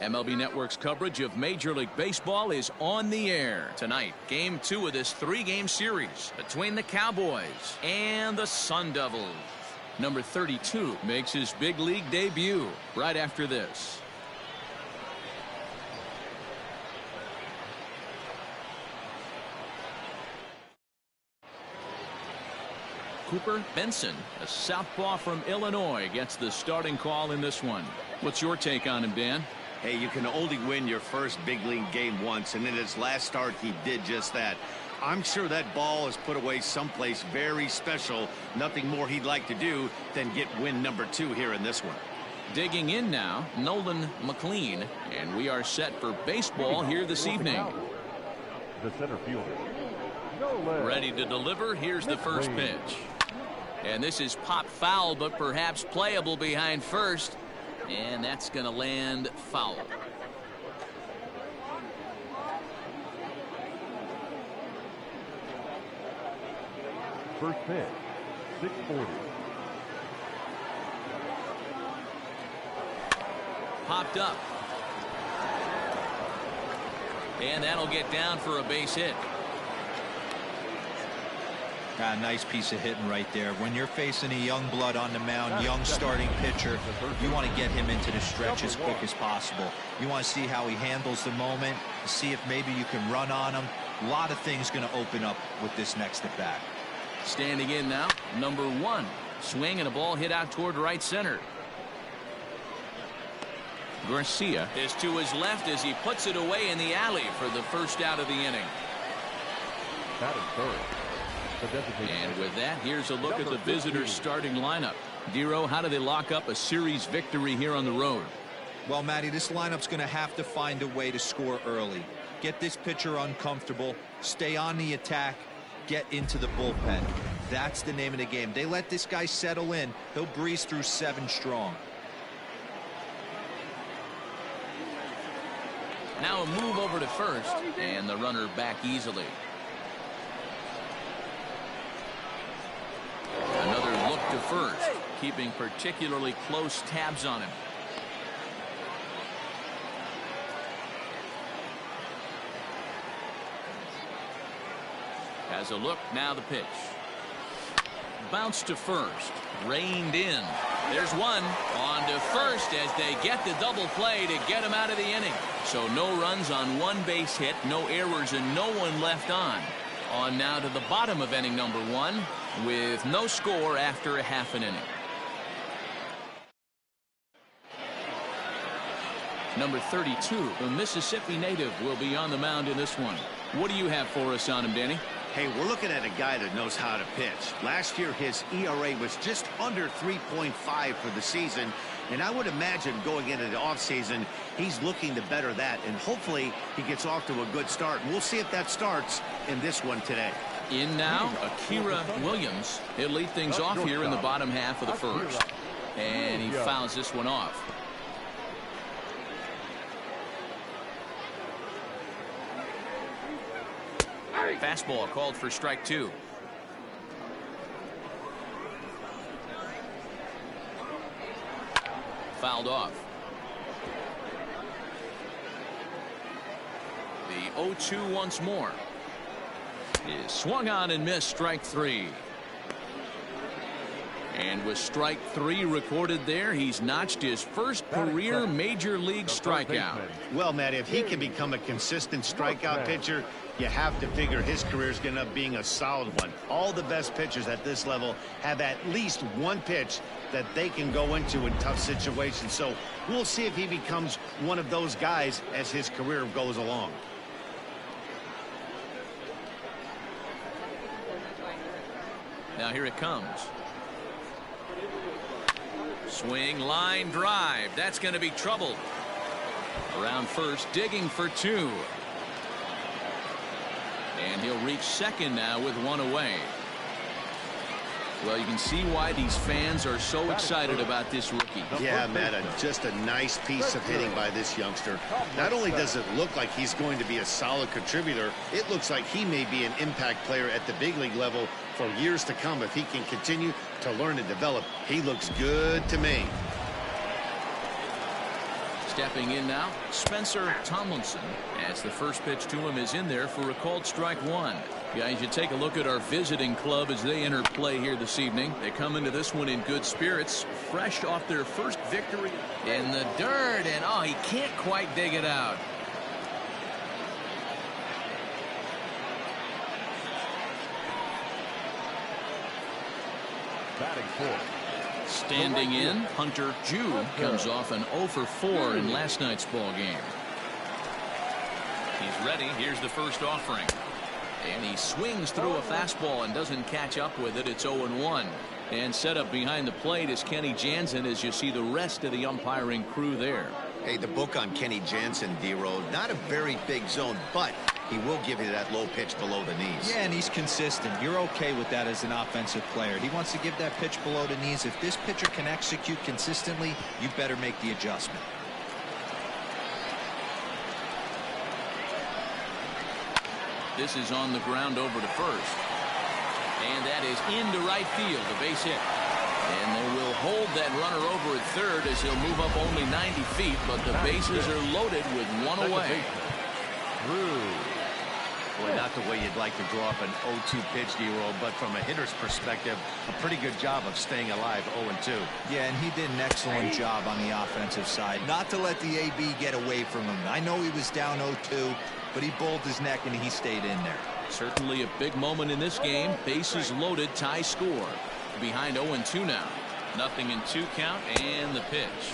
MLB Network's coverage of Major League Baseball is on the air. Tonight, Game 2 of this 3-game series between the Cowboys and the Sun Devils. Number 32 makes his big league debut right after this. Cooper Benson, a southpaw from Illinois, gets the starting call in this one. What's your take on him, Dan? Hey, you can only win your first big league game once, and in his last start, he did just that. I'm sure that ball is put away someplace very special. Nothing more he'd like to do than get win number 2 here in this one. Digging in now, Nolan McLean, and we are set for baseball here this evening. The center fielder. Ready to deliver. Here's the first pitch. And this is pop foul, but perhaps playable behind first. And that's going to land foul. First pitch, 640. Popped up. And that'll get down for a base hit. Nice piece of hitting right there. When you're facing a young blood on the mound, young starting pitcher, you want to get him into the stretch as quick as possible. You want to see how he handles the moment, see if maybe you can run on him. A lot of things going to open up with this next at bat. Standing in now, number 1. Swing and a ball hit out toward right center. Garcia is to his left as he puts it away in the alley for the first out of the inning. That is third. And with that, here's a look at the visitors' starting lineup. Dero, how do they lock up a series victory here on the road? Well, Matty, this lineup's going to have to find a way to score early. Get this pitcher uncomfortable, stay on the attack, get into the bullpen. That's the name of the game. They let this guy settle in, he'll breeze through 7 strong. Now a move over to first, and the runner back easily. Another look to first, keeping particularly close tabs on him. Has a look, now the pitch. Bounce to first, reined in. There's one, on to first as they get the double play to get him out of the inning. So no runs on 1 base hit, no errors, and no one left on. On now to the bottom of inning number 1 with no score after a half an inning. Number 32, the Mississippi native, will be on the mound in this one. What do you have for us on him, Danny? Hey, we're looking at a guy that knows how to pitch. Last year, his ERA was just under 3.5 for the season. And I would imagine going into the offseason, he's looking to better that. And hopefully he gets off to a good start. And we'll see if that starts in this one today. In now, Akira Williams. He'll lead things off here in the bottom half of the first. And he fouls this one off. Fastball called for strike 2. Fouled off. The 0-2 once more. Is swung on and missed, strike 3. And with strike 3 recorded there, he's notched his first career major league strikeout. Well, Matt, if he can become a consistent strikeout pitcher, you have to figure his career is going to end up being a solid one. All the best pitchers at this level have at least 1 pitch that they can go into in tough situations. So we'll see if he becomes one of those guys as his career goes along. Now here it comes. Swing, line, drive. That's going to be trouble. Around first, digging for 2. And he'll reach second now with 1 away. Well, you can see why these fans are so excited about this rookie. Yeah, Matt, just a nice piece of hitting by this youngster. Not only does it look like he's going to be a solid contributor, it looks like he may be an impact player at the big league level for years to come if he can continue to learn and develop. He looks good to me. Stepping in now, Spencer Tomlinson, as the first pitch to him is in there for a called strike one. Guys, you take a look at our visiting club as they enter play here this evening. They come into this one in good spirits, fresh off their first victory. In the dirt, and oh, he can't quite dig it out. Batting fourth. Standing in, Hunter Jude comes off an 0 for 4 in last night's ball game. He's ready. Here's the first offering. And he swings through a fastball and doesn't catch up with it. It's 0-1. And set up behind the plate is Kenny Jansen as you see the rest of the umpiring crew there. Hey, the book on Kenny Jansen, D-Road, not a very big zone, but he will give you that low pitch below the knees. Yeah, and he's consistent. You're okay with that as an offensive player. He wants to give that pitch below the knees. If this pitcher can execute consistently, you better make the adjustment. This is on the ground over to first. And that is into right field, a base hit. And they will hold that runner over at third as he'll move up only 90 feet, but the bases are loaded with one away. Boy, not the way you'd like to draw up an 0-2 pitch, D-Roll, but from a hitter's perspective, a pretty good job of staying alive 0-2. Yeah, and he did an excellent job on the offensive side. Not to let the AB get away from him. I know he was down 0-2, but he bowled his neck and he stayed in there. Certainly a big moment in this game. Bases loaded, tie score. Behind 0-2 now. Nothing in 2 count, and the pitch.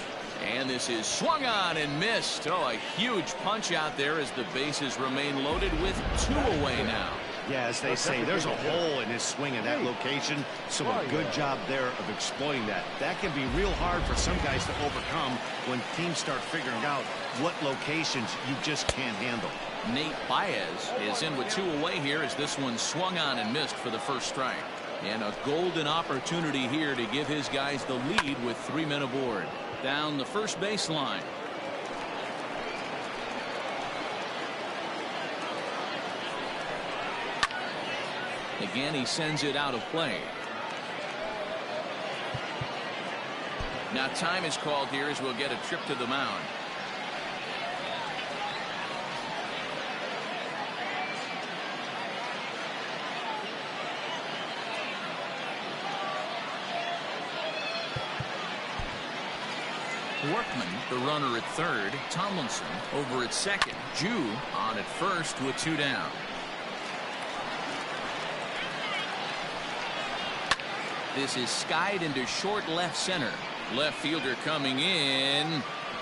And this is swung on and missed. Oh, a huge punch out there as the bases remain loaded with 2 away now. Yeah, as they say, there's a hole in his swing in that location, so a good job there of exploiting that. That can be real hard for some guys to overcome when teams start figuring out what locations you just can't handle. Nate Baez is in with 2 away here as this one swung on and missed for the first strike. And a golden opportunity here to give his guys the lead with 3 men aboard. Down the first baseline. Again, he sends it out of play. Now time is called here as we'll get a trip to the mound. Workman, the runner at third. Tomlinson over at second. Jew on at first with 2 down. This is skied into short left center. Left fielder coming in.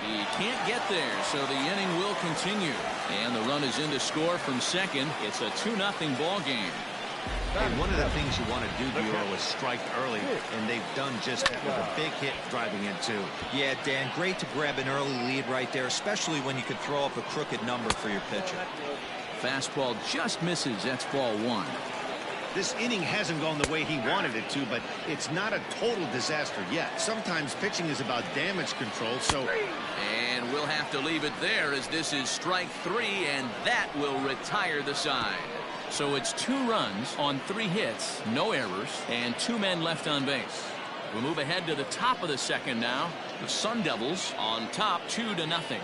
He can't get there, so the inning will continue. And the run is in to score from second. It's a 2-0 ball game. And one of the things you want to do, Bureau, is strike early, and they've done just that with a big hit driving in 2. Yeah, Dan, great to grab an early lead right there, especially when you could throw up a crooked number for your pitcher. Fastball just misses. That's ball 1. This inning hasn't gone the way he wanted it to, but it's not a total disaster yet. Sometimes pitching is about damage control, so... And we'll have to leave it there as this is strike 3, and that will retire the side. So it's 2 runs on 3 hits, no errors, and 2 men left on base. We'll move ahead to the top of the second now. The Sun Devils on top 2-0.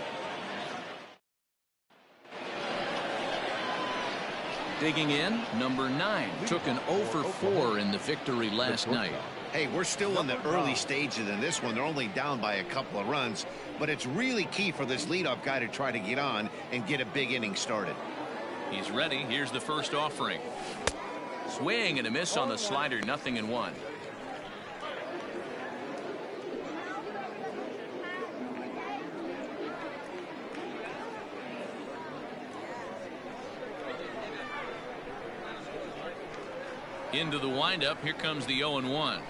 Digging in, number 9 took an 0 for 4 in the victory last night. Hey, we're still in the early stages in this one. They're only down by a couple of runs, but it's really key for this leadoff guy to try to get on and get a big inning started. He's ready. Here's the first offering. Swing and a miss on the slider. 0-1. Into the windup. Here comes the 0-1.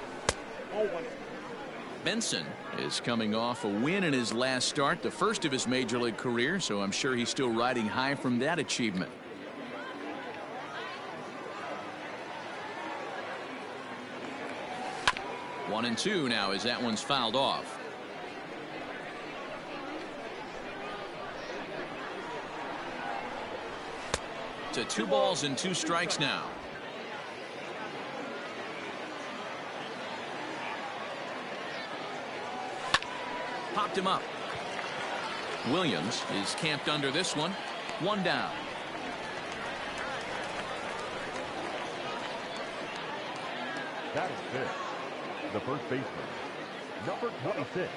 Benson is coming off a win in his last start, the first of his major league career, so I'm sure he's still riding high from that achievement. One and 2 now as that one's fouled off. To 2 balls and 2 strikes now. Popped him up. Williams is camped under this one. One down. That is fifth. The first baseman, number 26.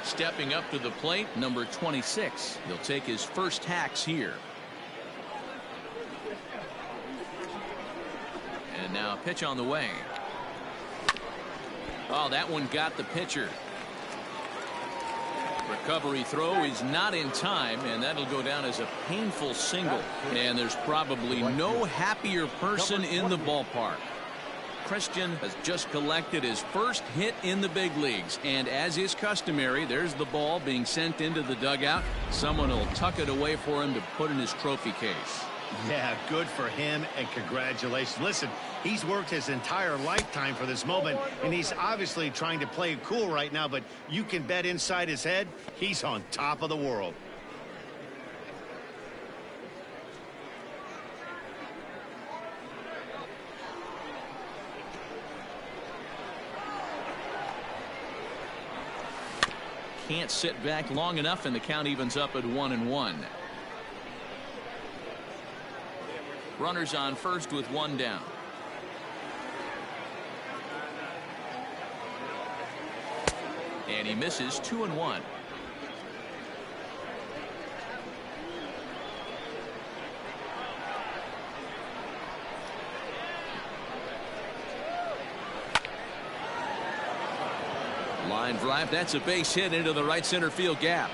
Stepping up to the plate, number 26. He'll take his first hacks here. And now a pitch on the way. Oh, that one got the pitcher. Recovery throw is not in time, and that'll go down as a painful single. And there's probably no happier person in the ballpark. Christian has just collected his first hit in the big leagues, and as is customary, there's the ball being sent into the dugout. Someone will tuck it away for him to put in his trophy case. Yeah, good for him, and congratulations. Listen, he's worked his entire lifetime for this moment, and he's obviously trying to play it cool right now, but you can bet inside his head, he's on top of the world. Can't sit back long enough, and the count evens up at 1-1. Runners on first with one down. And he misses 2-1. Line drive. That's a base hit into the right center field gap.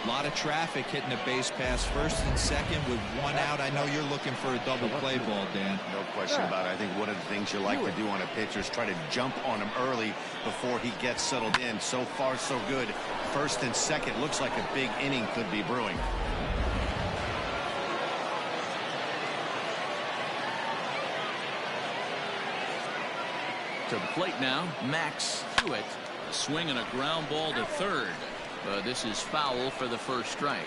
A lot of traffic hitting the base pass first and second with one out. I know you're looking for a double play ball, Dan. No question about it. I think one of the things you like to do on a pitcher is try to jump on him early before he gets settled in. So far, so good. First and second looks like a big inning could be brewing. To the plate now, Max Hewitt. A swing and a ground ball to third. This is foul for the first strike.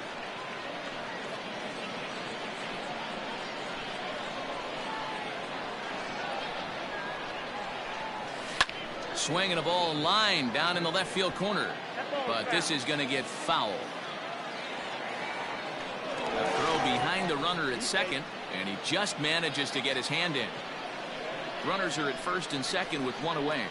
Swing and a ball line down in the left field corner. But this is going to get foul. A throw behind the runner at second, and he just manages to get his hand in. Runners are at first and second with one away.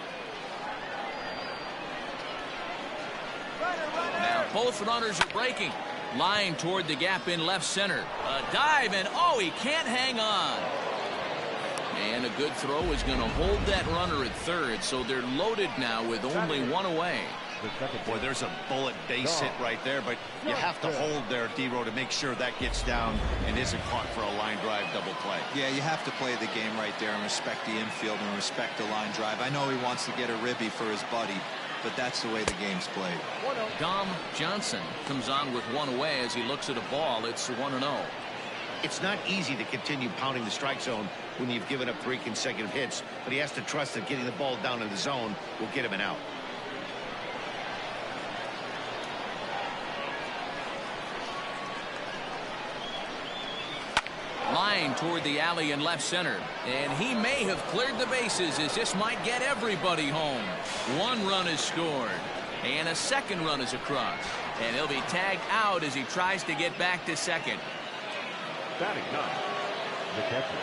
Now both runners are breaking. Line toward the gap in left center. A dive, and oh, he can't hang on. And a good throw is going to hold that runner at third, so they're loaded now with only one away. Boy, there's a bullet base hit right there, but you have to hold there, D-Row, to make sure that gets down and isn't caught for a line drive double play. Yeah, you have to play the game right there and respect the infield and respect the line drive. I know he wants to get a ribby for his buddy, but that's the way the game's played. Dom Johnson comes on with one away as he looks at a ball. It's 1-0. It's not easy to continue pounding the strike zone when you've given up 3 consecutive hits, but he has to trust that getting the ball down in the zone will get him an out. Line toward the alley in left center, and he may have cleared the bases as this might get everybody home. One run is scored, and a second run is across, and he'll be tagged out as he tries to get back to second. Batting ninth, the catcher.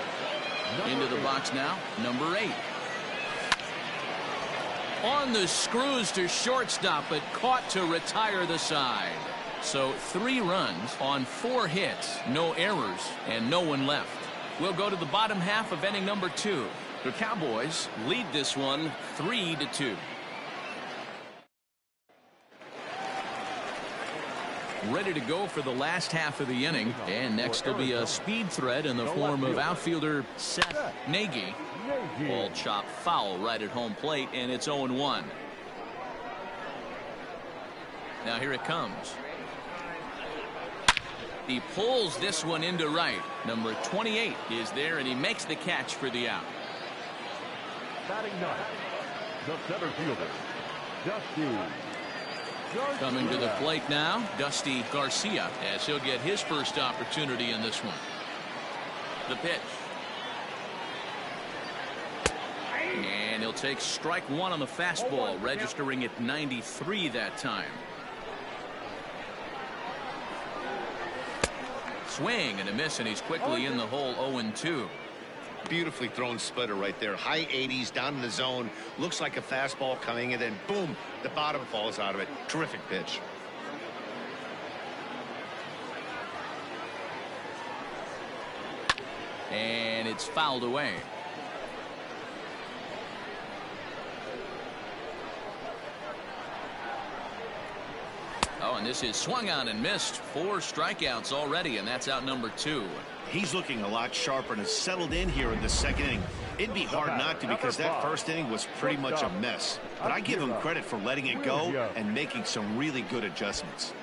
Into the box now, number 8. On the screws to shortstop, but caught to retire the side. So 3 runs on 4 hits, no errors, and no one left. We'll go to the bottom half of inning number 2. The Cowboys lead this one 3-2. Ready to go for the last half of the inning, and next will be a speed threat in the form of outfielder Seth Nagy. Ball chopped foul right at home plate, and it's 0-1. Now here it comes. He pulls this one into right. Number 28 is there, and he makes the catch for the out. Batting ninth, the center fielder, Dusty. Coming to the plate now, Dusty Garcia, as he'll get his first opportunity in this one. The pitch. And he'll take strike one on the fastball, registering at 93 that time. Swing and a miss, and he's quickly in the hole. 0-2. Beautifully thrown splitter right there. High 80s down in the zone. Looks like a fastball coming, and then boom, the bottom falls out of it. Terrific pitch. And it's fouled away. Oh, and this is swung on and missed. 4 strikeouts already, and that's out number 2. He's looking a lot sharper and has settled in here in the second inning. It'd be hard not to, because that first inning was pretty much a mess. But I give him credit for letting it go and making some really good adjustments.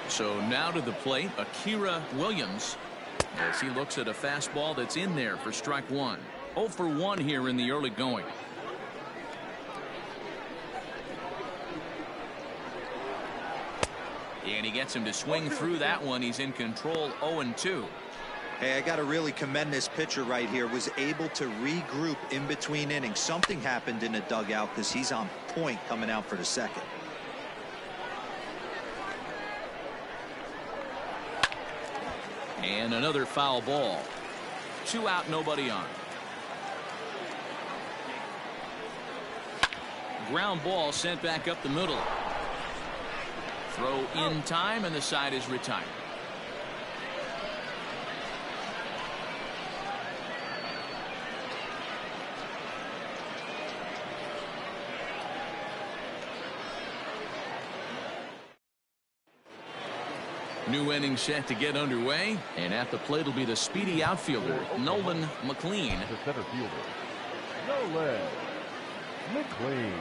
So now to the plate, Akira Williams, as he looks at a fastball that's in there for strike 1. 0 for 1 here in the early going. And he gets him to swing through that one. He's in control. 0-2. Hey, I got to really commend this pitcher right here. Was able to regroup in between innings. Something happened in the dugout because he's on point coming out for the second. And another foul ball. 2 out, nobody on. Ground ball sent back up the middle. Throw in time, and the side is retired. New inning set to get underway, and at the plate will be the speedy outfielder Nolan McLean. The center fielder, Nolan McLean.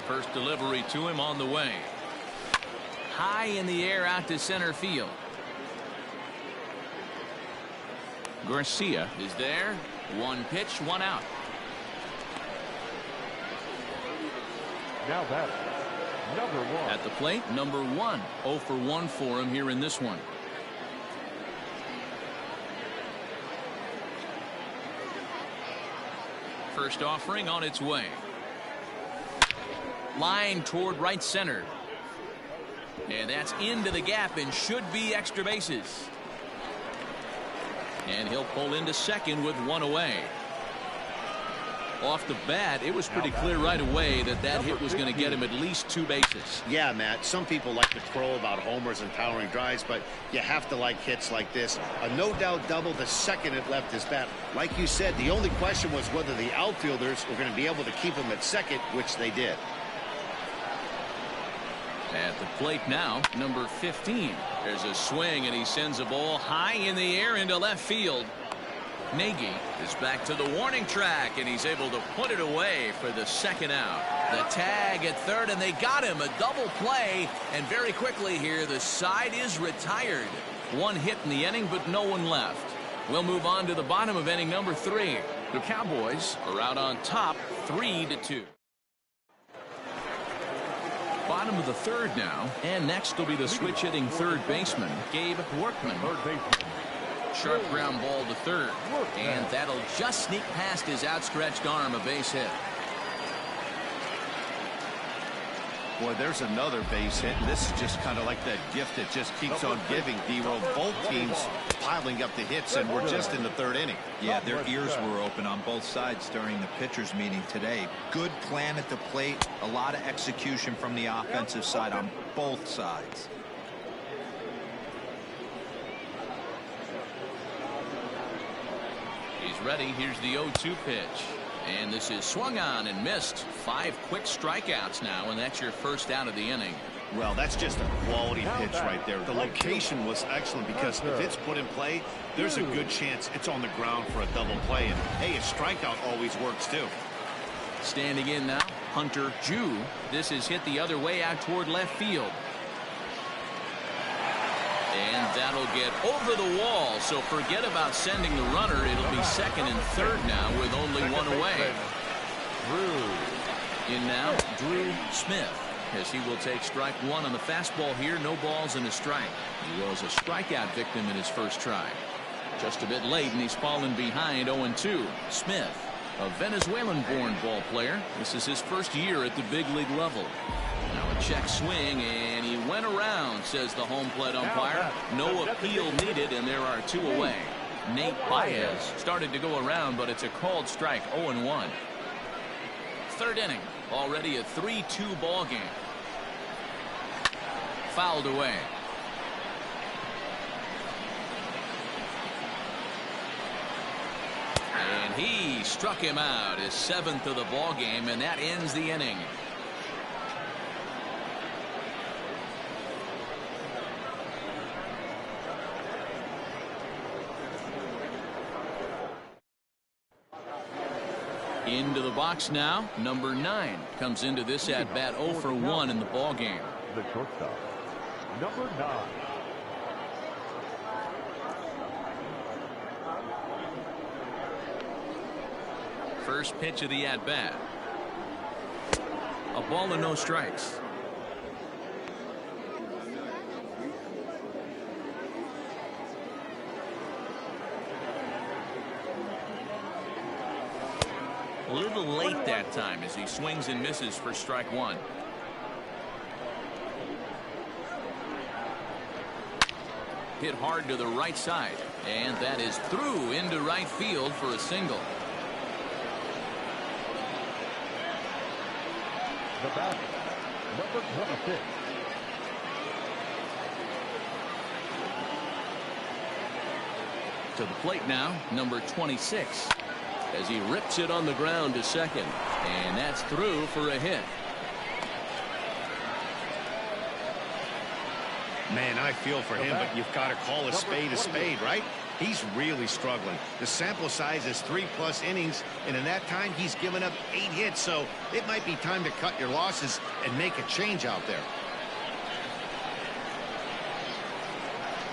First delivery to him on the way. High in the air out to center field. Garcia is there. 1 pitch, 1 out. Now that's number 1. At the plate, number 1. 0 for 1 for him here in this one. First offering on its way. Line toward right center. And that's into the gap and should be extra bases. And he'll pull into second with 1 away. Off the bat, it was pretty clear right away that that hit was going to get him at least 2 bases. Yeah, Matt, some people like to crow about homers and towering drives, but you have to like hits like this. A no-doubt double the second it left his bat. Like you said, the only question was whether the outfielders were going to be able to keep him at second, which they did. At the plate now, number 15. There's a swing, and he sends a ball high in the air into left field. Nagy is back to the warning track, and he's able to put it away for the second out. The tag at third, and they got him. A double play, and very quickly here, the side is retired. 1 hit in the inning, but no one left. We'll move on to the bottom of inning number 3. The Cowboys are out on top, 3-2. Bottom of the 3rd now, and next will be the switch hitting third baseman, Gabe Workman. Sharp ground ball to third, and that'll just sneak past his outstretched arm, a base hit. Boy, there's another base hit, and this is just kind of like that gift that just keeps on giving, D-Roll. Both teams piling up the hits, and we're just in the 3rd inning. Yeah, their ears were open on both sides during the pitchers meeting today. Good plan at the plate, a lot of execution from the offensive side on both sides. He's ready. Here's the 0-2 pitch. And this is swung on and missed. 5 quick strikeouts now, and that's your first out of the inning. Well, that's just a quality pitch right there. The location was excellent, because if it's put in play, there's a good chance it's on the ground for a double play. And, hey, a strikeout always works, too. Standing in now, Hunter Jew. This is hit the other way out toward left field. And that'll get over the wall, so forget about sending the runner. It'll be second and third now with only 1 away. In now, Drew Smith. as he will take strike one on the fastball here. No balls and a strike. He was a strikeout victim in his first try. Just a bit late, and he's fallen behind 0-2. Smith, a Venezuelan-born ball player. This is his first year at the big league level. Now a check swing, and he went around, says the home plate umpire. No appeal needed, and there are two away. Nate Baez started to go around, but it's a called strike. 0-1. Third inning, already a 3-2 ball game. Fouled away. And he struck him out, his 7th of the ball game, and that ends the inning. Into the box now, number 9 comes into this at bat. 0 for 1 in the ball game. The shortstop, number 9. First pitch of the at bat. A ball and no strikes. A little late that time as he swings and misses for strike one. Hit hard to the right side, and that is through into right field for a single. The batter, number 26. To the plate now, number 26. As he rips it on the ground to second, and that's through for a hit. Man, I feel for him, but you've got to call a spade, right? He's really struggling. The sample size is 3+ innings, and in that time he's given up 8 hits, so it might be time to cut your losses and make a change out there.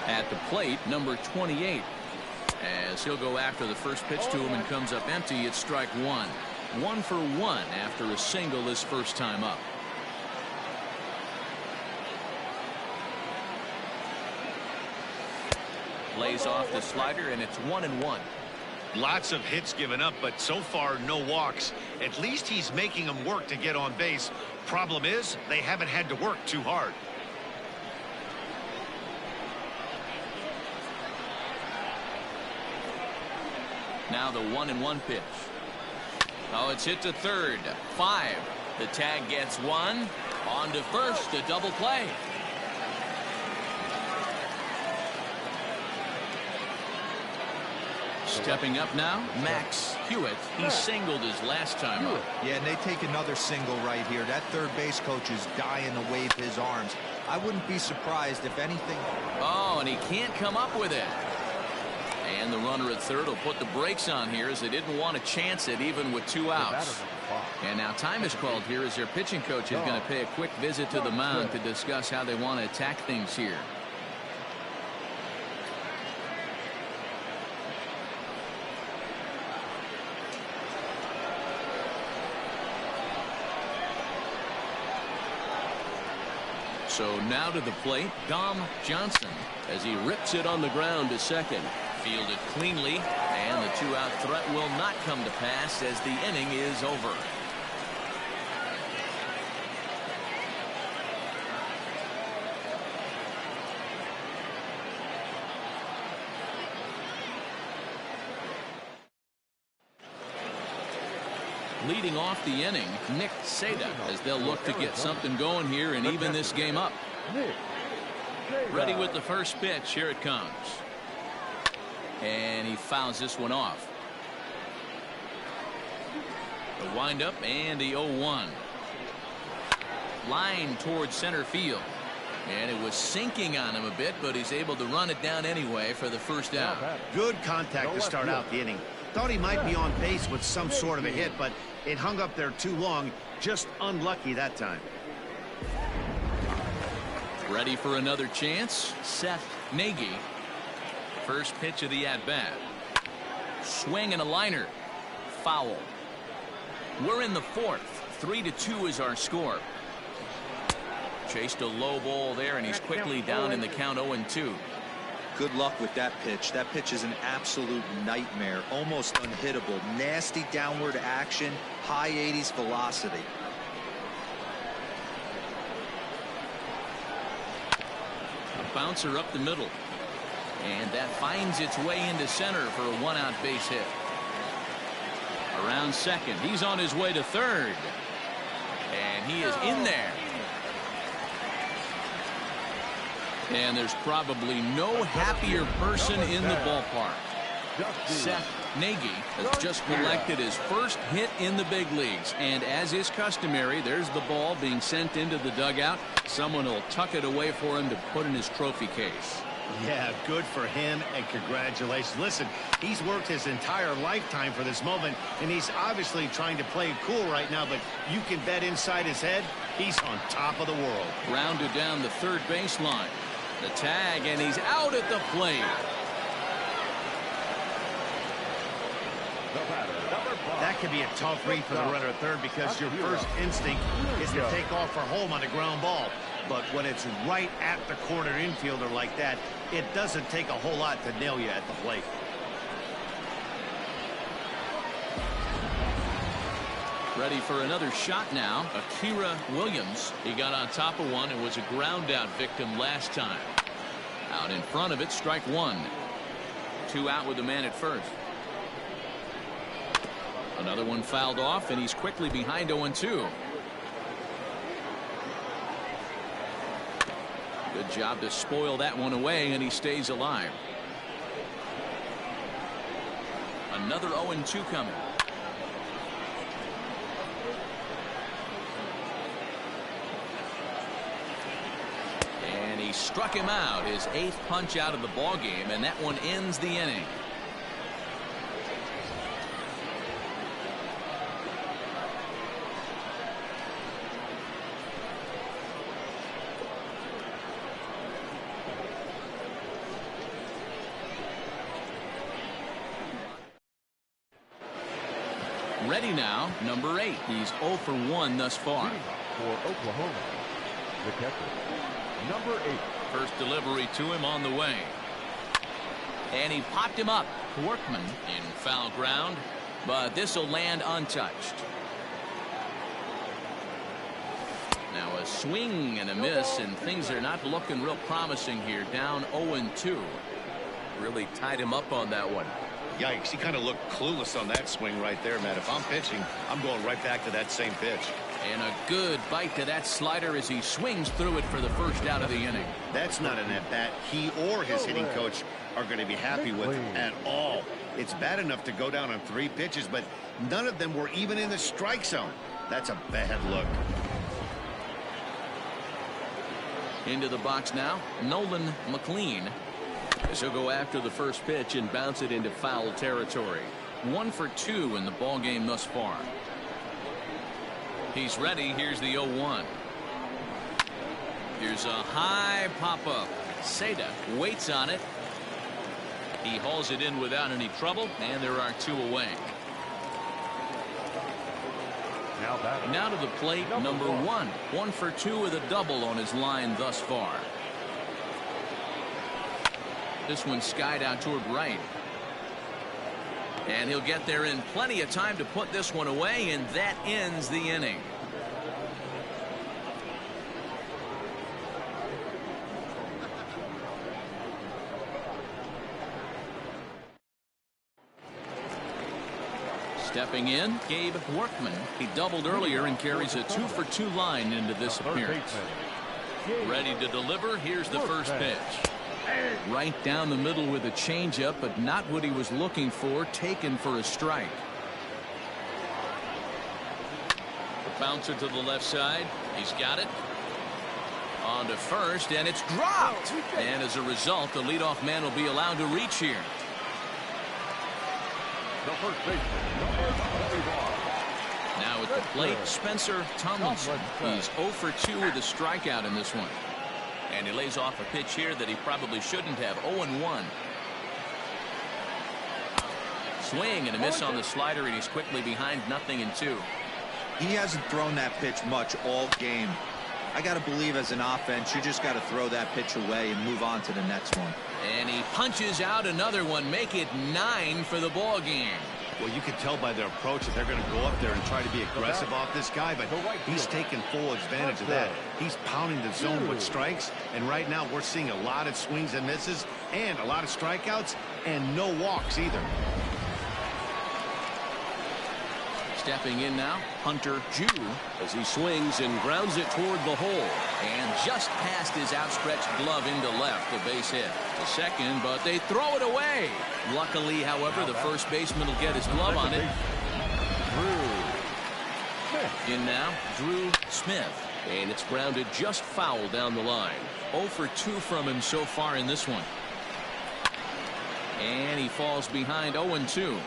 At the plate, number 28. As he'll go after the first pitch to him and comes up empty. It's strike one. 1 for 1 after a single his first time up. Lays off the slider, and it's 1-1. Lots of hits given up, but so far no walks. At least he's making them work to get on base. Problem is, they haven't had to work too hard. Now the 1-1 pitch. Oh, it's hit to third. 5. The tag gets 1. On to first, a double play. Stepping up now, Max Hewitt. He singled his last time up. Yeah, and they take another single right here. That third base coach is dying to wave his arms. I wouldn't be surprised if anything. Oh, and he can't come up with it. And the runner at third will put the brakes on here as they didn't want to chance it even with 2 outs. And now time is called here as their pitching coach is going to pay a quick visit to the mound to discuss how they want to attack things here. So now to the plate, Dom Johnson, as he rips it on the ground to second. Fielded cleanly, and the 2-out threat will not come to pass as the inning is over. Leading off the inning, Nick Seda, as they'll look to get something going here and even this game up. Ready with the first pitch. Here it comes. And he fouls this one off. The windup and the 0-1. Line towards center field. And it was sinking on him a bit, but he's able to run it down anyway for the first out. Good contact to start out the inning. Thought he might be on base with some sort of a hit, but it hung up there too long. Just unlucky that time. Ready for another chance. Seth Nagy. First pitch of the at-bat. Swing and a liner. Foul. We're in the 4th. 3-2 is our score. Chased a low ball there, and he's quickly down in the count 0-2. Good luck with that pitch. That pitch is an absolute nightmare. Almost unhittable. Nasty downward action. High 80s velocity. A bouncer up the middle. And that finds its way into center for a one-out base hit. Around second. He's on his way to third. And he is in there. And there's probably no happier person in the ballpark. Seth Nagy has just collected his first hit in the big leagues. And as is customary, there's the ball being sent into the dugout. Someone will tuck it away for him to put in his trophy case. Yeah, good for him, and congratulations. Listen, he's worked his entire lifetime for this moment, and he's obviously trying to play it cool right now, but you can bet inside his head, he's on top of the world. Rounded down the third baseline. The tag, and he's out at the plate. That could be a tough read for the runner at third, because your first instinct is to take off for home on a ground ball. But when it's right at the corner infielder like that, it doesn't take a whole lot to nail you at the plate. Ready for another shot now. Akira Williams. He got on top of one and was a ground out victim last time. Out in front of it, strike one. 2 out with the man at first. Another one fouled off, and he's quickly behind 0-2. Good job to spoil that one away, and he stays alive. Another 0-2 coming. And he struck him out, his 8th punch out of the ball game, and that one ends the inning. Ready now, number 8. He's 0 for 1 thus far. For Oklahoma, the catcher, number 8. First delivery to him on the way. And he popped him up. Workman in foul ground, but this will land untouched. Now a swing and a miss, and things are not looking real promising here. Down 0-2. Really tied him up on that one. Yikes, he kind of looked clueless on that swing right there, Matt. If I'm pitching, I'm going right back to that same pitch. And a good bite to that slider as he swings through it for the first out of the inning. That's not an at-bat he or his hitting coach are going to be happy with at all. It's bad enough to go down on 3 pitches, but none of them were even in the strike zone. That's a bad look. Into the box now, Nolan McLean. As he'll go after the first pitch and bounce it into foul territory. 1 for 2 in the ball game thus far. He's ready. Here's the 0-1. Here's a high pop-up. Seda waits on it. He hauls it in without any trouble, and there are 2 away. Now to the plate, number 1. 1 for 2 with a double on his line thus far. This one skied out toward right. And he'll get there in plenty of time to put this one away, and that ends the inning. Stepping in, Gabe Workman. He doubled earlier and carries a 2 for 2 line into this appearance. Ready to deliver. Here's the first pitch. Right down the middle with a changeup, but not what he was looking for. Taken for a strike. The bouncer to the left side. He's got it. On to first, and it's dropped. And as a result, the leadoff man will be allowed to reach here. The first baseman, Now at the plate, Spencer Tomlinson. He's 0 for 2 with a strikeout in this one. And he lays off a pitch here that he probably shouldn't have. 0-1. Swing and a miss on the slider, and he's quickly behind 0-2. He hasn't thrown that pitch much all game. I got to believe as an offense, you just got to throw that pitch away and move on to the next one. And he punches out another one, make it 9 for the ball game. Well, you can tell by their approach that they're going to go up there and try to be aggressive off this guy, but he's taking full advantage of that. He's pounding the zone with strikes, and right now we're seeing a lot of swings and misses and a lot of strikeouts and no walks either. Stepping in now, Hunter Jew, as he swings and grounds it toward the hole. And just past his outstretched glove into left, the base hit. To second, but they throw it away. Luckily, however, the first baseman will get his glove on it. In now, Drew Smith. And it's grounded just foul down the line. 0 for 2 from him so far in this one. And he falls behind 0-2.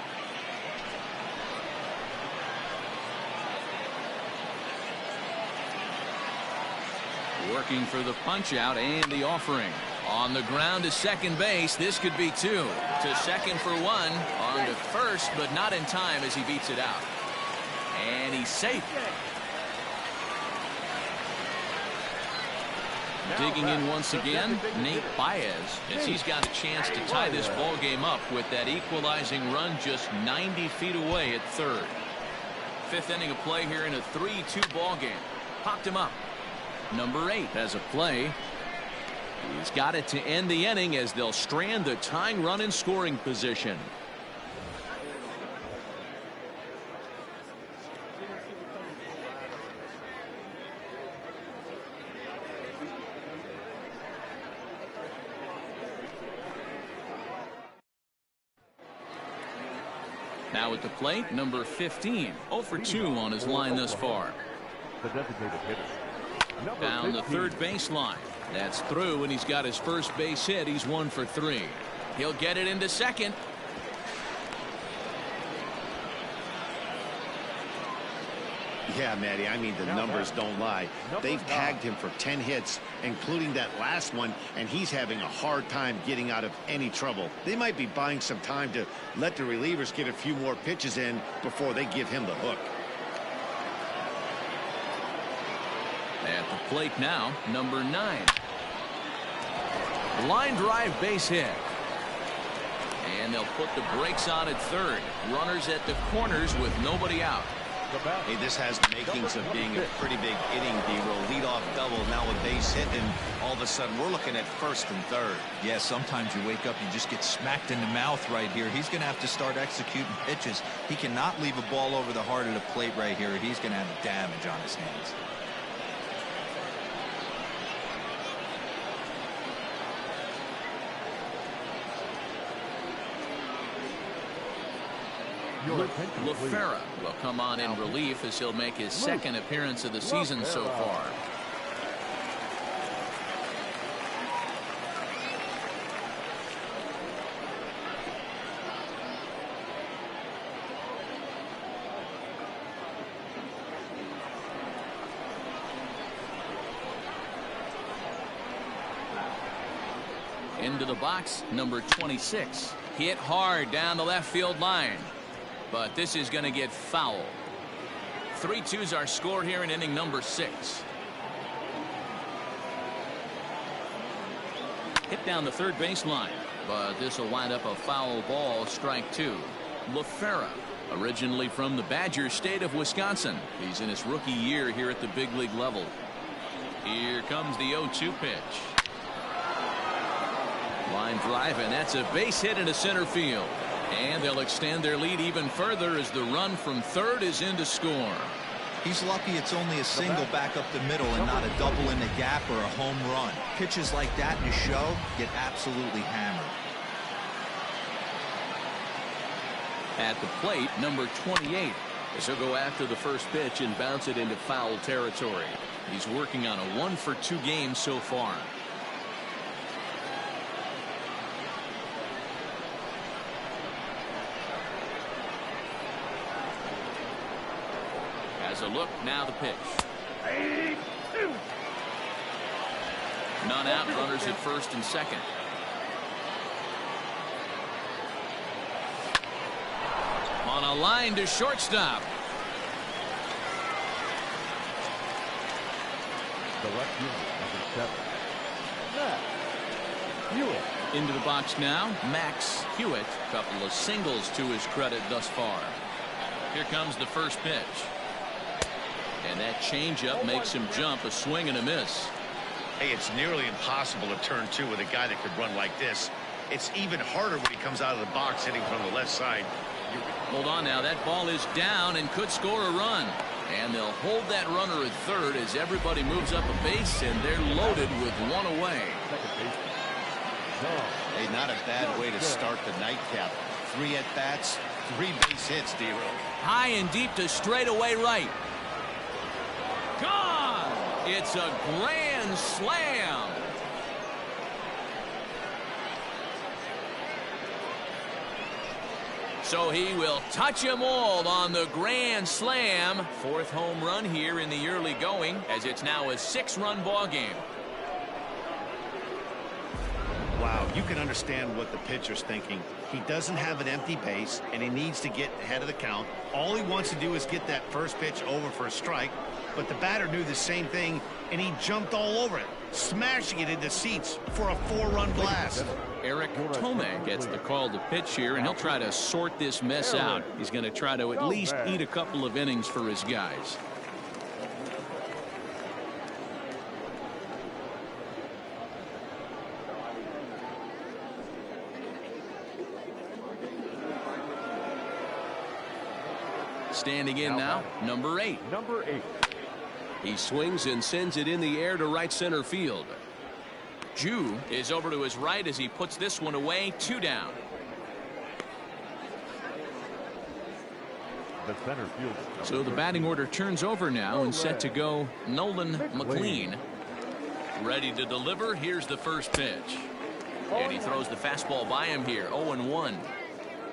Working for the punch out and the offering. On the ground to second base. This could be 2. To second for 1. On to first, but not in time as he beats it out. And he's safe. Digging in once again, Nate Baez, as he's got a chance to tie this ball game up with that equalizing run just 90 feet away at third. 5th inning of play here in a 3-2 ball game. Popped him up. Number 8 has a play. He's got it to end the inning as they'll strand the tying run in scoring position. Now at the plate, number 15. 0 for 2 on his line thus far. The designated hitter. Down the third baseline. That's through, and he's got his first base hit. He's 1 for 3. He'll get it into second. Yeah, Matty, I mean, the numbers don't lie. They've tagged him for 10 hits, including that last one, and he's having a hard time getting out of any trouble. They might be buying some time to let the relievers get a few more pitches in before they give him the hook. At the plate now, number 9. Line drive base hit. And they'll put the brakes on at third. Runners at the corners with nobody out. Hey, this has the makings of being a pretty big inning, D-roll. Leadoff double, now a base hit, and all of a sudden we're looking at first and third. Yeah, sometimes you wake up, you just get smacked in the mouth right here. He's going to have to start executing pitches. He cannot leave a ball over the heart of the plate right here. He's going to have damage on his hands. LaFera will come on in relief as he'll make his second appearance of the season so far. Into the box, number 26. Hit hard down the left field line. But this is going to get foul. 3-2's our score here in inning number 6. Hit down the third baseline, but this will wind up a foul ball, strike 2. LaFera, originally from the Badger state of Wisconsin. He's in his rookie year here at the big league level. Here comes the 0-2 pitch. Line drive, and that's a base hit into center field. And they'll extend their lead even further as the run from third is in to score. He's lucky it's only a single back up the middle and not a double in the gap or a home run. Pitches like that in a show get absolutely hammered. At the plate, number 28. As he'll go after the first pitch and bounce it into foul territory. He's working on a 1 for 2 game so far. As a look, now the pitch. None out, runners at first and second. On a line to shortstop. The left fielder, number 7. Max Hewitt. Into the box now, Max Hewitt. Couple of singles to his credit thus far. Here comes the first pitch. And that changeup makes him jump. A swing and a miss. Hey, it's nearly impossible to turn two with a guy that could run like this. It's even harder when he comes out of the box hitting from the left side. Hold on now. That ball is down and could score a run. And they'll hold that runner at third as everybody moves up a base, and they're loaded with one away. Hey, not a bad way to start the nightcap. 3 at-bats, 3 base hits, D-Row. High and deep to straightaway right. Gone! It's a grand slam. So he will touch them all on the grand slam. 4th home run here in the early going, as it's now a 6-run ball game. Wow, you can understand what the pitcher's thinking. He doesn't have an empty base, and he needs to get ahead of the count. All he wants to do is get that first pitch over for a strike, but the batter knew the same thing, and he jumped all over it, smashing it into seats for a 4-run blast. Eric Tomei gets the call to pitch here, and he'll try to sort this mess out. He's going to try to at least eat a couple of innings for his guys. Standing in now, number 8. Number 8. He swings and sends it in the air to right center field. Jew is over to his right as he puts this one away. 2 down. The center fielder. So the batting order turns over now, and set to go Nolan McLean. Ready to deliver. Here's the first pitch. And he throws the fastball by him here. 0-1.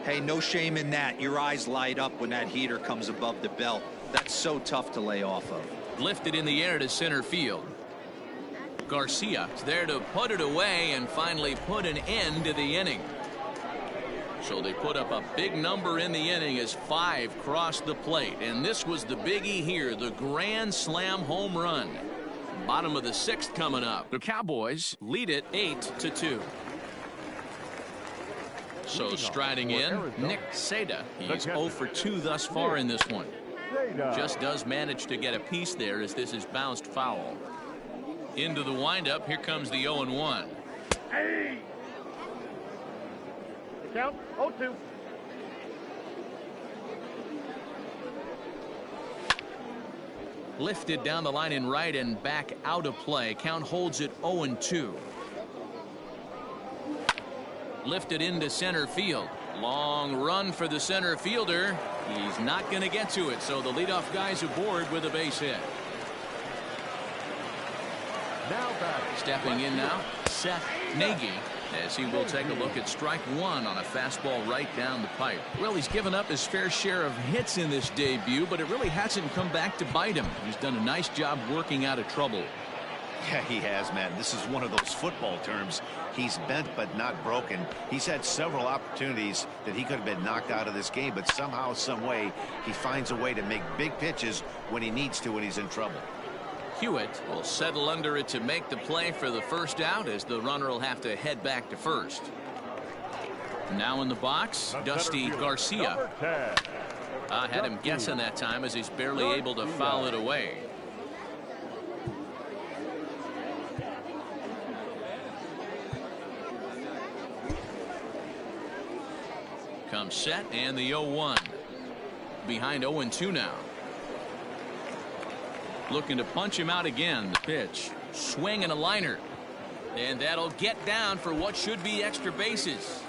Hey, no shame in that. Your eyes light up when that heater comes above the belt. That's so tough to lay off of. Lifted in the air to center field. Garcia is there to put it away and finally put an end to the inning. So they put up a big number in the inning as 5 crossed the plate. And this was the biggie here, the grand slam home run. Bottom of the 6th coming up. The Cowboys lead it 8-2. So striding in, Nick Seda. He's 0 for 2 thus far in this one. Just does manage to get a piece there as this is bounced foul. Into the windup. Here comes the 0-1. Hey! Count 0-2. Lifted down the line in right and back out of play. Count holds it 0-2. Lifted into center field. Long run for the center fielder. He's not going to get to it, so the leadoff guy's aboard with a base hit. Now batting. Stepping in now, Seth Nagy, as he will take a look at strike 1 on a fastball right down the pipe. Well, he's given up his fair share of hits in this debut, but it really hasn't come back to bite him. He's done a nice job working out of trouble. Yeah, he has, man. This is one of those football terms. He's bent but not broken. He's had several opportunities that he could have been knocked out of this game, but somehow, some way, he finds a way to make big pitches when he needs to when he's in trouble. Hewitt will settle under it to make the play for the first out, as the runner will have to head back to first. Now in the box, Dusty Garcia. I had him guessing that time as he's barely able to foul it away. Comes set and the 0-1. Behind 0-2 now. Looking to punch him out again. The pitch. Swing and a liner. And that'll get down for what should be extra bases.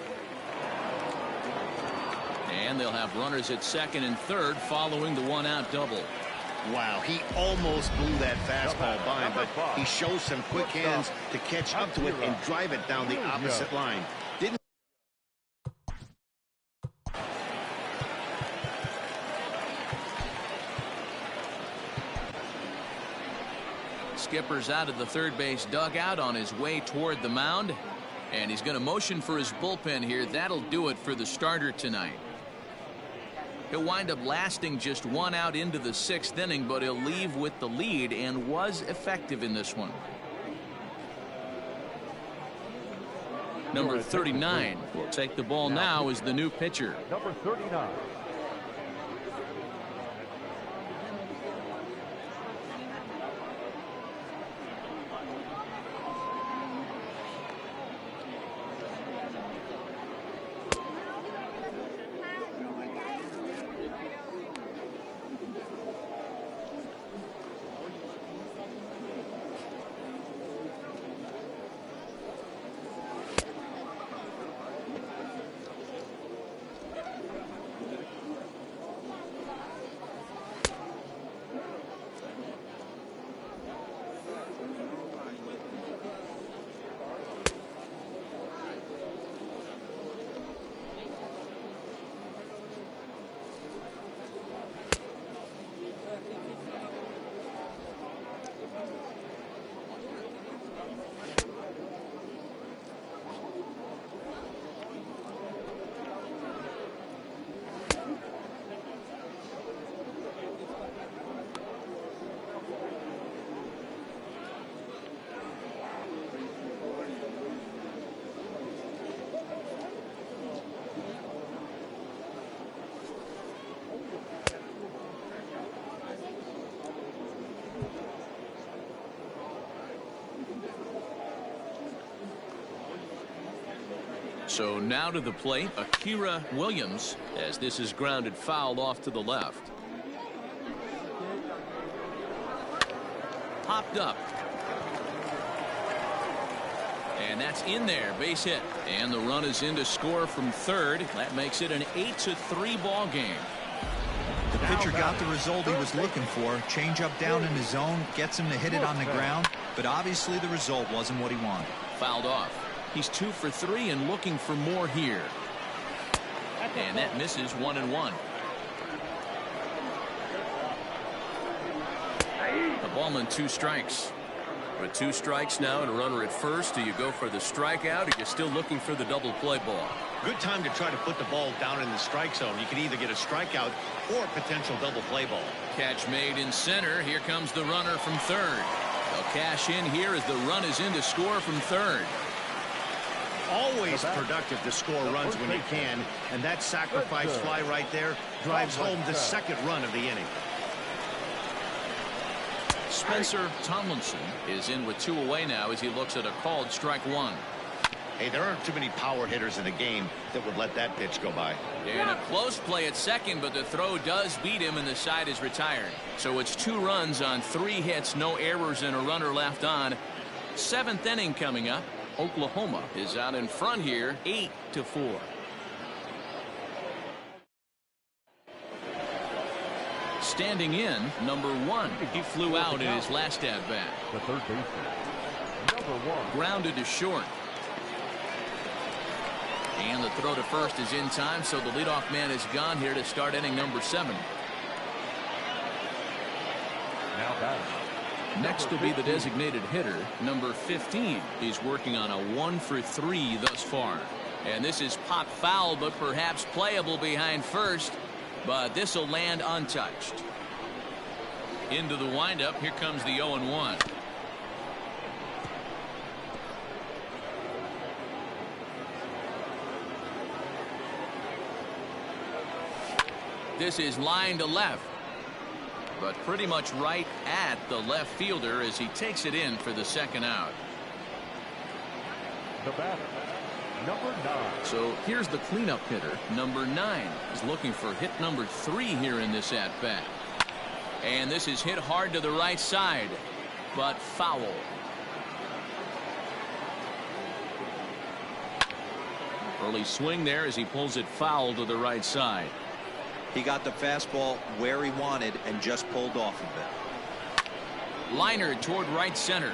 And they'll have runners at second and third following the 1-out double. Wow, he almost blew that fastball by him, but he shows some quick hands to catch up to it and drive it down the opposite line. Didn't Skipper's out of the third base dugout on his way toward the mound, and he's going to motion for his bullpen here. That'll do it for the starter tonight. He'll wind up lasting just 1 out into the 6th inning, but he'll leave with the lead and was effective in this one. Number 39 will take the ball now as the new pitcher. Number 39. So now to the plate, Akira Williams, as this is grounded foul off to the left. Popped up. And that's in there, base hit. And the run is in to score from third. That makes it an 8-3 ball game. The pitcher got the result he was looking for. Change up down in his zone, gets him to hit it on the ground, but obviously the result wasn't what he wanted. Fouled off. He's 2 for 3 and looking for more here. And that misses 1-1. The ball and 2 strikes. With 2 strikes now and a runner at first, do you go for the strikeout or you're still looking for the double play ball? Good time to try to put the ball down in the strike zone. You can either get a strikeout or a potential double play ball. Catch made in center. Here comes the runner from third. They'll cash in here as the run is in to score from third. Always productive to score runs when you can, and that sacrifice fly right there drives home the second run of the inning. Spencer Tomlinson is in with 2 away now as he looks at a called strike 1. Hey, there aren't too many power hitters in the game that would let that pitch go by. And a close play at second, but the throw does beat him and the side is retired. So it's 2 runs on 3 hits, no errors and a runner left on. 7th inning coming up. Oklahoma is out in front here, 8-4. Standing in, number 1. He flew out in his last at bat. The third baseman, number 1. Grounded to short. And the throw to first is in time, so the leadoff man is gone here to start inning number 7. Now batting. Next will be the designated hitter, number 15. He's working on a 1 for 3 thus far. And this is popped foul, but perhaps playable behind first. But this will land untouched. Into the windup, here comes the 0-1. This is line to left, but pretty much right at the left fielder as he takes it in for the second out. The batter, number 9. So here's the cleanup hitter, number 9. Is looking for hit number 3 here in this at bat. And this is hit hard to the right side, but foul. Early swing there as he pulls it foul to the right side. He got the fastball where he wanted and just pulled off of it. Liner toward right center.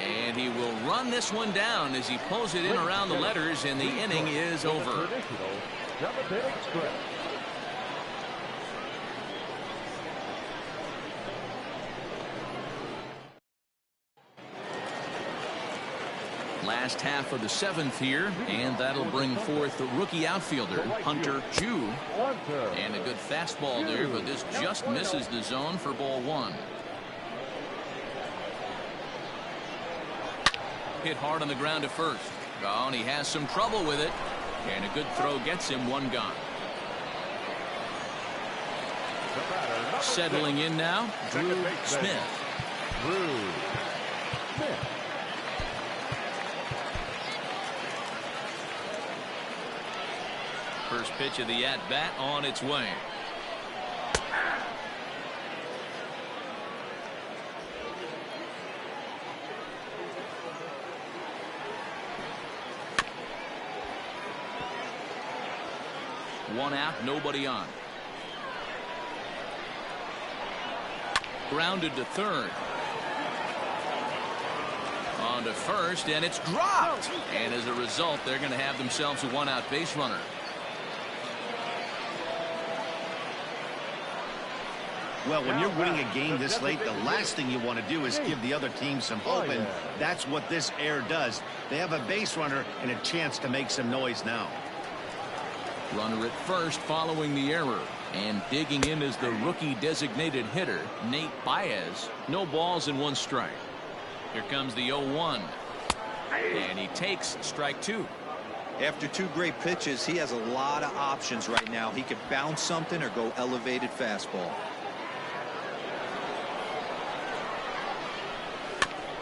And he will run this one down as he pulls it in around the letters, and the inning is over. Last half of the 7th here, and that'll bring forth the rookie outfielder, Hunter Jew. And a good fastball there, but this just misses the zone for ball 1. Hit hard on the ground to first. Oh, and he has some trouble with it. And a good throw gets him 1 gone. Settling in now, Drew Smith. First pitch of the at-bat on its way. One out, nobody on. Grounded to third. On to first, and it's dropped. And as a result, they're going to have themselves a 1-out base runner. Well, when you're winning a game this late, the last thing you want to do is give the other team some hope, and that's what this error does. They have a base runner and a chance to make some noise now. Runner at first following the error, and digging in is the rookie designated hitter, Nate Baez. No balls and 1 strike. Here comes the 0-1, and he takes strike 2. After 2 great pitches, he has a lot of options right now. He could bounce something or go elevated fastball.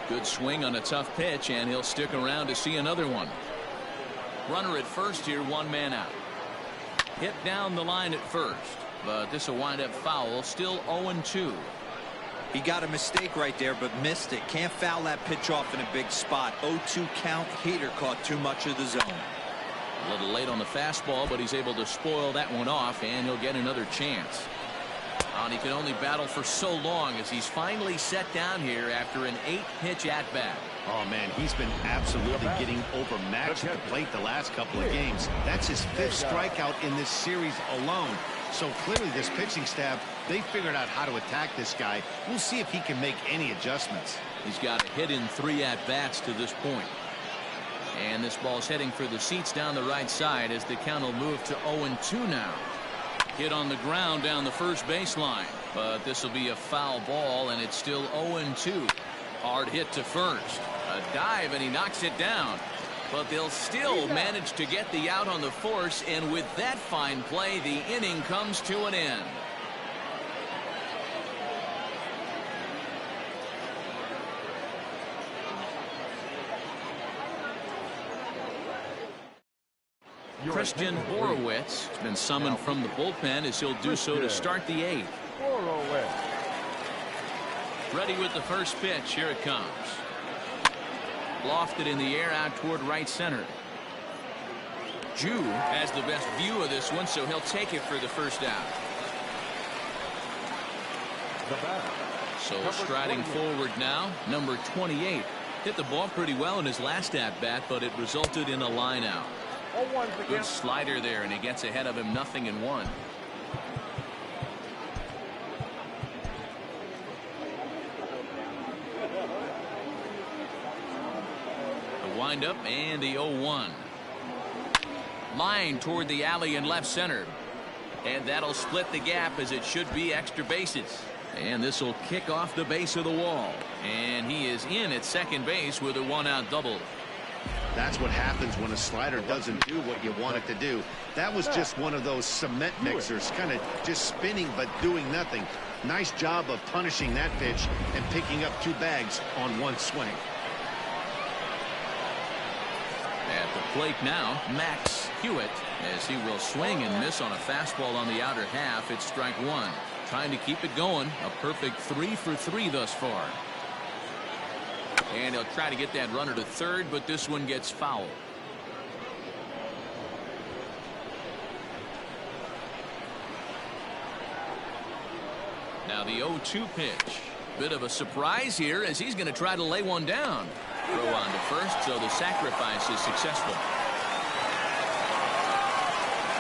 Good swing on a tough pitch, and he'll stick around to see another one. Runner at first here, 1 man out. Hit down the line at first, but this will wind up foul. Still 0-2. He got a mistake right there, but missed it. Can't foul that pitch off in a big spot. 0-2 count. Heater caught too much of the zone. A little late on the fastball, but he's able to spoil that one off, and he'll get another chance. And he can only battle for so long as he's finally set down here after an 8-pitch at-bat. Oh, man, he's been absolutely getting overmatched at the plate the last couple of games. That's his 5th strikeout in this series alone. So clearly this pitching staff, they figured out how to attack this guy. We'll see if he can make any adjustments. He's got a hit in 3 at-bats to this point. And this ball's heading for the seats down the right side as the count will move to 0-2 now. Hit on the ground down the first baseline, but this will be a foul ball, and it's still 0-2. Hard hit to first. A dive, and he knocks it down. But they'll still manage to get the out on the force, and with that fine play, the inning comes to an end. Christian Horowitz has been summoned from the bullpen as he'll do so to start the 8th. Ready with the first pitch. Here it comes. Lofted in the air out toward right center. Jew has the best view of this one, so he'll take it for the first out. So striding forward now, number 28. Hit the ball pretty well in his last at-bat, but it resulted in a line out. Good slider there, and he gets ahead of him 0-1. The windup and the 0-1. Line toward the alley in left center. And that'll split the gap as it should be extra bases. And this will kick off the base of the wall. And he is in at second base with a 1-out double. That's what happens when a slider doesn't do what you want it to do. That was just one of those cement mixers, kind of just spinning but doing nothing. Nice job of punishing that pitch and picking up 2 bags on 1 swing. At the plate now, Max Hewitt, as he will swing and miss on a fastball on the outer half. It's strike 1. Trying to keep it going. A perfect 3 for 3 thus far. And he'll try to get that runner to third, but this one gets fouled. Now the 0-2 pitch. Bit of a surprise here as he's going to try to lay one down. Throw on to first, so the sacrifice is successful.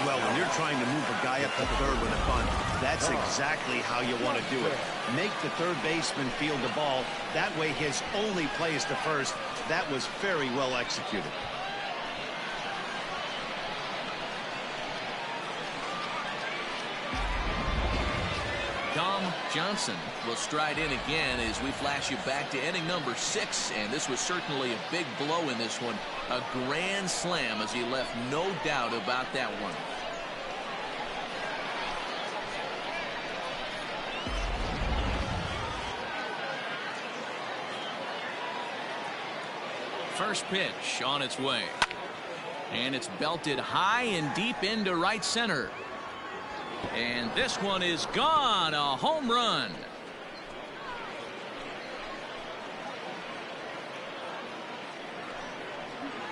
Well, when you're trying to move a guy up to third with a bunt, that's exactly how you want to do it. Make the third baseman field the ball. That way his only play is to first. That was very well executed. Dom Johnson will stride in again as we flash you back to inning number 6, and this was certainly a big blow in this one. A grand slam as he left no doubt about that one. First pitch on its way, and it's belted high and deep into right center. And this one is gone. A home run.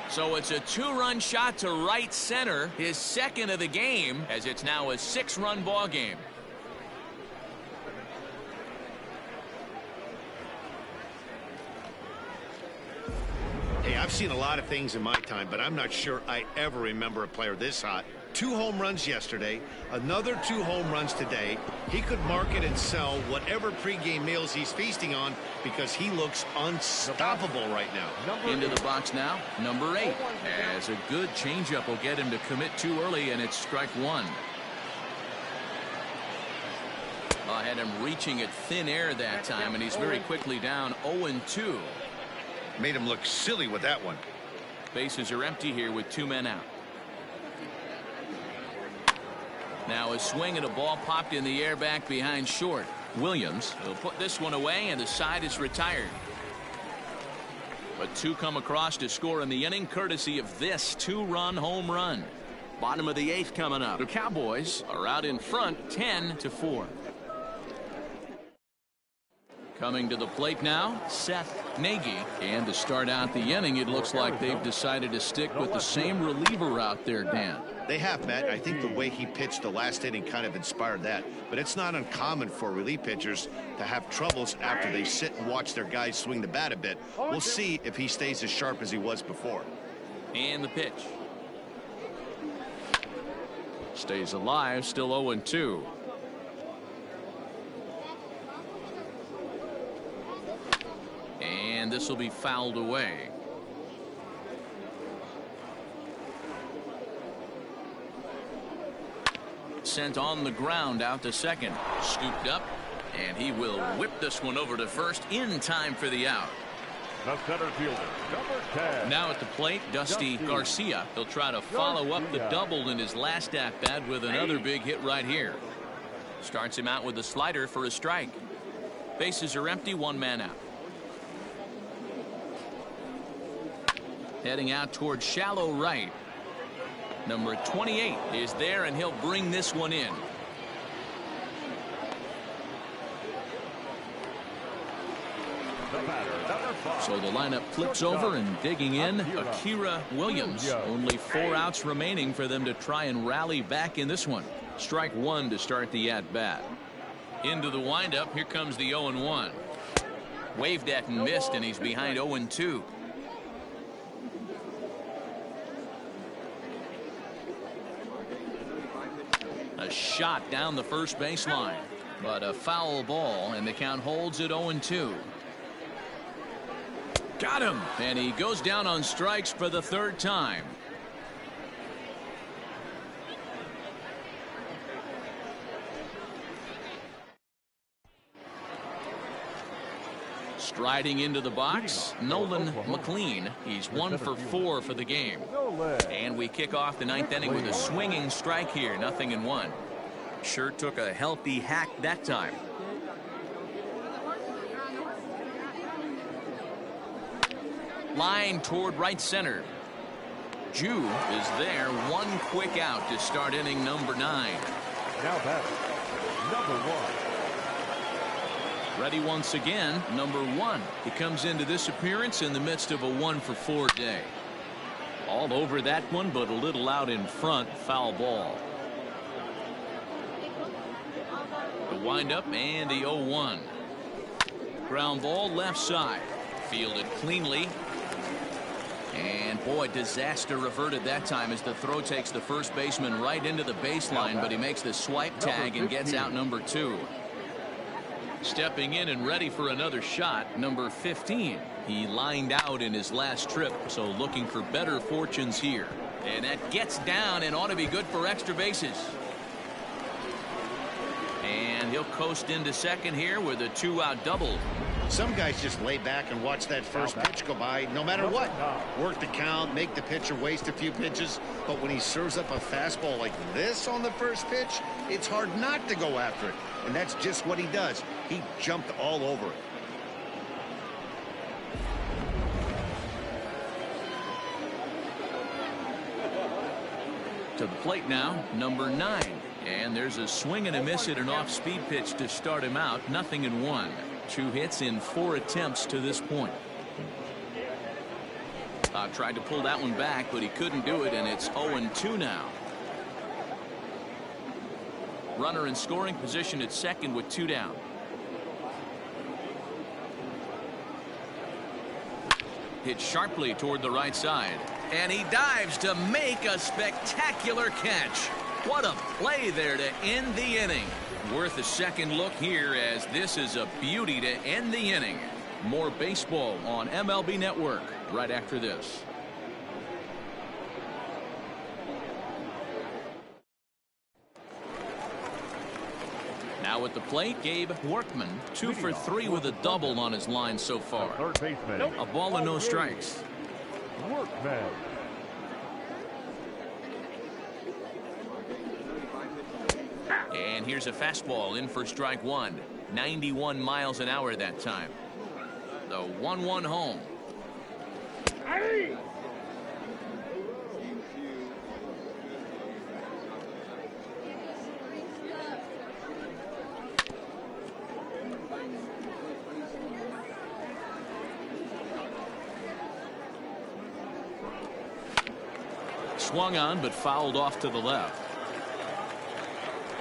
So it's a 2-run shot to right center, his second of the game, as it's now a 6-run ball game. Hey, I've seen a lot of things in my time, but I'm not sure I ever remember a player this hot. 2 home runs yesterday, another 2 home runs today. He could market and sell whatever pregame meals he's feasting on because he looks unstoppable right now. Into the box now, number 8. As a good changeup will get him to commit too early, and it's strike 1. I had him reaching at thin air that time, and he's very quickly down 0-2. Made him look silly with that one. Bases are empty here with 2 men out. Now a swing and a ball popped in the air back behind short. Williams will put this one away, and the side is retired. But 2 come across to score in the inning, courtesy of this 2-run home run. Bottom of the 8th coming up. The Cowboys are out in front 10-4. Coming to the plate now, Seth Nagy. And to start out the inning, it looks like they've decided to stick with the same reliever out there, Dan. They have, Matt. I think the way he pitched the last inning kind of inspired that. But it's not uncommon for relief pitchers to have troubles after they sit and watch their guys swing the bat a bit. We'll see if he stays as sharp as he was before. And the pitch. Stays alive, still 0-2. And this will be fouled away. Sent on the ground out to second. Scooped up, and he will whip this one over to first in time for the out. The center fielder, number 10. Now at the plate, Dusty Garcia. He'll try to follow up the double in his last at-bat with another big hit right here. Starts him out with a slider for a strike. Bases are empty, 1 man out. Heading out towards shallow right. Number 28 is there, and he'll bring this one in. So the lineup flips over, and digging in, Akira Williams. Only 4 outs remaining for them to try and rally back in this one. Strike 1 to start the at-bat. Into the windup, here comes the 0-1. Waved at and missed, and he's behind 0-2. A shot down the first baseline, but a foul ball, and the count holds at 0-2. Got him, and he goes down on strikes for the 3rd time. Striding into the box, Nolan McLean. He's 1 for 4 for the game. And we kick off the 9th inning with a swinging strike here, 0-1. Sure took a healthy hack that time. Line toward right center. Jew is there, 1 quick out to start inning number 9. Now batting, number 1. Ready once again, number 1. He comes into this appearance in the midst of a 1 for 4 day. All over that one, but a little out in front, foul ball. The windup and the 0-1. Ground ball left side. Fielded cleanly. And boy, disaster averted that time as the throw takes the first baseman right into the baseline, but he makes the swipe tag and gets out number 2. Stepping in and ready for another shot, number 15. He lined out in his last trip, so looking for better fortunes here. And that gets down and ought to be good for extra bases. And he'll coast into second here with a 2-out double. Some guys just lay back and watch that first pitch go by no matter what. Work the count, make the pitcher waste a few pitches. But when he serves up a fastball like this on the first pitch, it's hard not to go after it. And that's just what he does. He jumped all over it. To the plate now, number 9. And there's a swing and a miss at an off-speed pitch to start him out. 0-1. 2 hits in 4 attempts to this point. Tried to pull that one back, but he couldn't do it, and it's 0-2 now. Runner in scoring position at second with 2 down. Hit sharply toward the right side. And he dives to make a spectacular catch. What a play there to end the inning. Worth a second look here, as this is a beauty to end the inning. More baseball on MLB Network right after this. Now at the plate, Gabe Workman, 2 for 3 with a double on his line so far. Third baseman. A ball and no strikes. Workman. And here's a fastball in for strike 1. 91 miles an hour that time. The 1-1 home. Swung on, but fouled off to the left.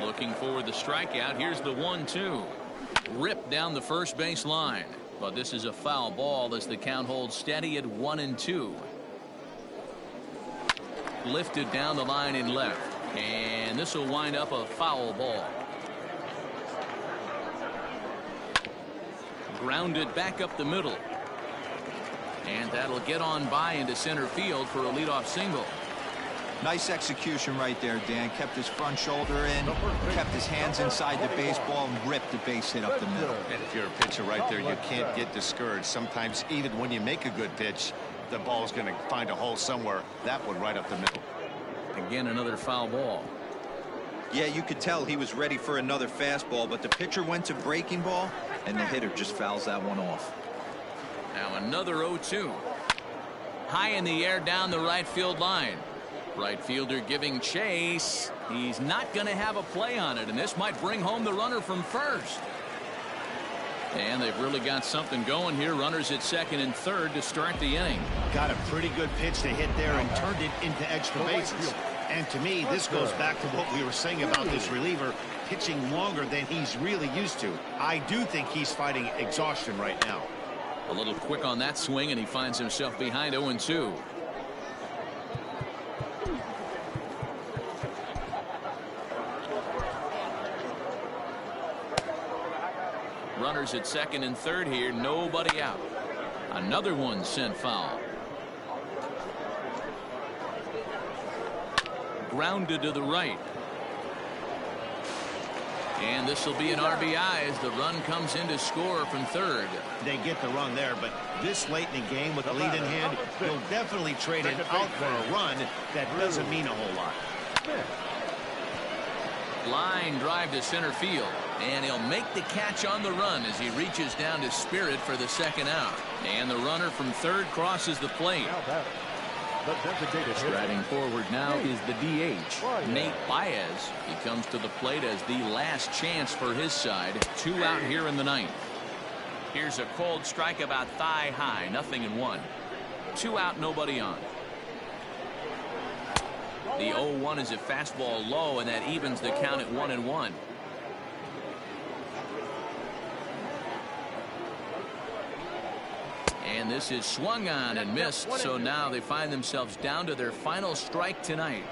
Looking for the strikeout. Here's the 1-2. Ripped down the first base line. But this is a foul ball as the count holds steady at 1-2. Lifted down the line in left. And this will wind up a foul ball. Grounded back up the middle. And that'll get on by into center field for a leadoff single. Nice execution right there, Dan. Kept his front shoulder in, kept his hands inside the baseball, and ripped the base hit up the middle. And if you're a pitcher right there, you can't get discouraged. Sometimes even when you make a good pitch, the ball's going to find a hole somewhere. That one right up the middle. Again, another foul ball. Yeah, you could tell he was ready for another fastball, but the pitcher went to breaking ball, and the hitter just fouls that one off. Now another 0-2. High in the air down the right field line. Right fielder giving chase. He's not going to have a play on it, and this might bring home the runner from first. And they've really got something going here. Runners at second and third to start the inning. Got a pretty good pitch to hit there and turned it into extra bases. And to me, this goes back to what we were saying about this reliever pitching longer than he's really used to. I do think he's fighting exhaustion right now. A little quick on that swing, and he finds himself behind 0-2. Runners at second and third here, nobody out. Another one sent foul. Grounded to the right. And this will be an RBI as the run comes in to score from third. They get the run there, but this late in the game with the lead in hand, you'll definitely trade it out for a run that doesn't mean a whole lot. Line drive to center field, and he'll make the catch on the run as he reaches down to Spirit for the second out. And the runner from third crosses the plate. Striding forward now is the DH, Nate Baez. He comes to the plate as the last chance for his side. 2 out here in the ninth. Here's a cold strike about thigh high, 0-1. 2 out, nobody on. The 0-1 is a fastball low, and that evens the count at 1-1. And this is swung on and missed, so now they find themselves down to their final strike tonight.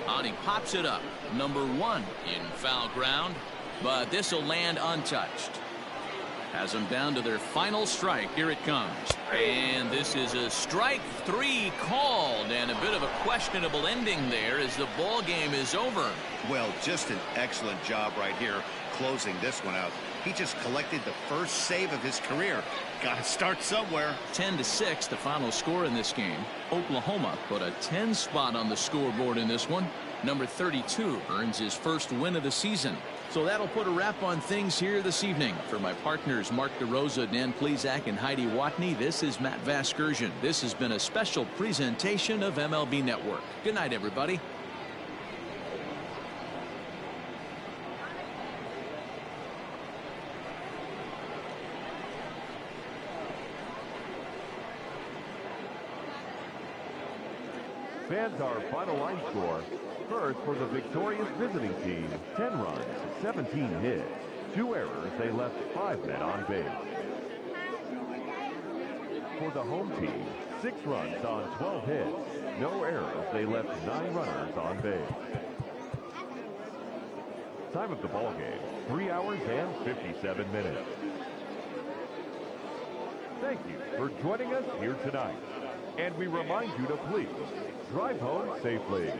And he pops it up. Number 1 in foul ground, but this will land untouched. Has them down to their final strike. Here it comes. And this is a strike 3 called, and a bit of a questionable ending there as the ball game is over. Well, just an excellent job right here closing this one out. He just collected the first save of his career. Got to start somewhere. 10-6, the final score in this game. Oklahoma put a 10 spot on the scoreboard in this one. Number 32 earns his first win of the season. So that'll put a wrap on things here this evening. For my partners Mark DeRosa, Dan Plesac, and Heidi Watney, this is Matt Vasgersian. This has been a special presentation of MLB Network. Good night, everybody. Fans, our final line score. First, for the victorious visiting team, 10 runs, 17 hits, 2 errors. They left 5 men on base. For the home team, 6 runs on 12 hits, no errors. They left 9 runners on base. Time of the ball game, 3 hours and 57 minutes. Thank you for joining us here tonight. And we remind you to please drive home safely.